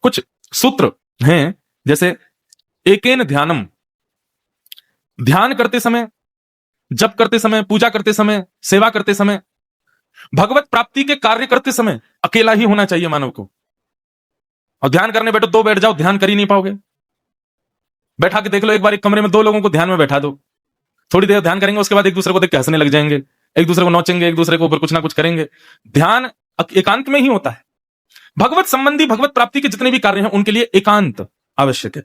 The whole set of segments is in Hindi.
कुछ सूत्र हैं, जैसे एकेन ध्यानम, ध्यान करते समय, जप करते समय, पूजा करते समय, सेवा करते समय, भगवत प्राप्ति के कार्य करते समय अकेला ही होना चाहिए मानव को। और ध्यान करने बैठो, दो बैठ जाओ, ध्यान कर ही नहीं पाओगे। बैठा के देख लो, एक बार एक कमरे में दो लोगों को ध्यान में बैठा दो, थोड़ी देर ध्यान करेंगे, उसके बाद एक दूसरे को देख के हंसने लग जाएंगे, एक दूसरे को नोचेंगे, एक दूसरे को ऊपर कुछ ना कुछ करेंगे। ध्यान एकांत में ही होता है। भगवत संबंधी, भगवत प्राप्ति के जितने भी कार्य हैं उनके लिए एकांत आवश्यक है।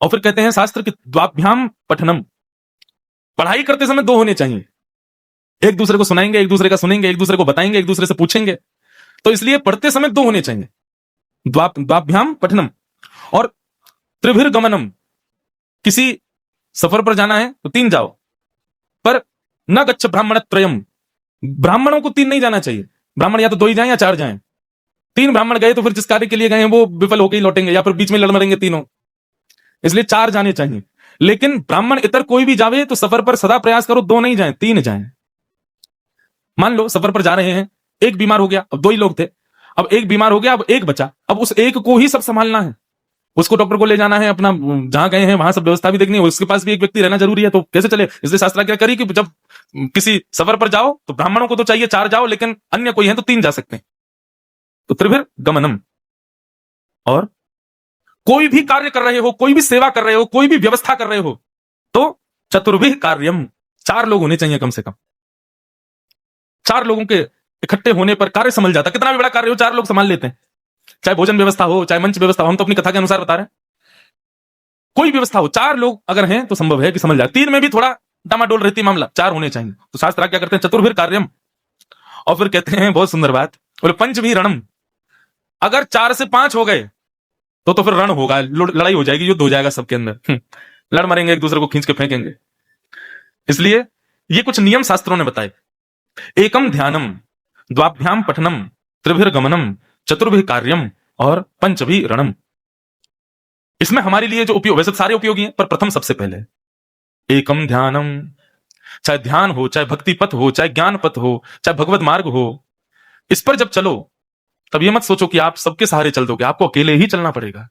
और फिर कहते हैं शास्त्र की द्वाभ्याम पठनम, पढ़ाई करते समय दो होने चाहिए, एक दूसरे को सुनाएंगे, एक दूसरे का सुनेंगे, एक दूसरे को बताएंगे, एक दूसरे से पूछेंगे। तो इसलिए पढ़ते समय दो होने चाहिए, द्वाभ्याम पठनम। और त्रिभिर्गमनम, किसी सफर पर जाना है तो तीन जाओ, पर न गच्छ ब्राह्मण त्रयम, ब्राह्मणों को तीन नहीं जाना चाहिए। ब्राह्मण या तो दो ही जाएं या चार जाएं। तीन ब्राह्मण गए तो फिर जिस कार्य के लिए गए हैं वो विफल होकर ही लौटेंगे, या फिर बीच में लड़ मरेंगे तीनों। इसलिए चार जाने चाहिए। लेकिन ब्राह्मण इतर कोई भी जावे तो सफर पर सदा प्रयास करो दो नहीं जाएं, तीन जाएं। मान लो सफर पर जा रहे हैं, एक बीमार हो गया, अब दो ही लोग थे, अब एक बीमार हो गया, अब एक बचा, अब उस एक को ही सब संभालना है। उसको डॉक्टर को ले जाना है, अपना जहां गए हैं वहां सब व्यवस्था भी देखनी है, उसके पास भी एक व्यक्ति रहना जरूरी है, तो कैसे चले। इसलिए शास्त्र क्या करी कि जब किसी सफर पर जाओ तो ब्राह्मणों को तो चाहिए चार जाओ, लेकिन अन्य कोई है तो तीन जा सकते हैं। तो त्रिभिर गमनम। और कोई भी कार्य कर रहे हो, कोई भी सेवा कर रहे हो, कोई भी व्यवस्था कर रहे हो, तो चतुर्भिः कार्यम, चार लोग होने चाहिए कम से कम। चार लोगों के इकट्ठे होने पर कार्य संभल जाता। कितना भी बड़ा कार्य हो चार लोग संभाल लेते हैं, चाहे भोजन व्यवस्था हो, चाहे मंच व्यवस्था हो। हम तो अपनी कथा के अनुसार बता रहे हैं, कोई व्यवस्था हो, चार लोग अगर हैं तो संभव है कि संभल जाए। तीन में भी थोड़ा डामाडोल रहती मामला, चार होने चाहिए। तो शास्त्र क्या करते हैं, चतुर्भिर कार्यम। और फिर कहते हैं बहुत सुंदर बात, बोले पंच भी रणम, अगर चार से पांच हो गए तो फिर रण होगा, लड़ाई हो जाएगी, युद्ध हो जाएगा सबके अंदर, लड़ मरेंगे, एक दूसरे को खींच के फेंकेंगे। इसलिए ये कुछ नियम शास्त्रों ने बताए। एकम ध्यानम, द्वाभ्याम पठनम, त्रिभिर गमनम, चतुर्भिः कार्यम और पंचभी रणम। इसमें हमारे लिए जो उपयोग, वैसे सारे उपयोगी हैं, पर प्रथम सबसे पहले एकम ध्यानम। चाहे ध्यान हो, चाहे भक्ति पथ हो, चाहे ज्ञान पथ हो, चाहे भगवत मार्ग हो, इस पर जब चलो तब ये मत सोचो कि आप सबके सहारे चल दोगे, आपको अकेले ही चलना पड़ेगा।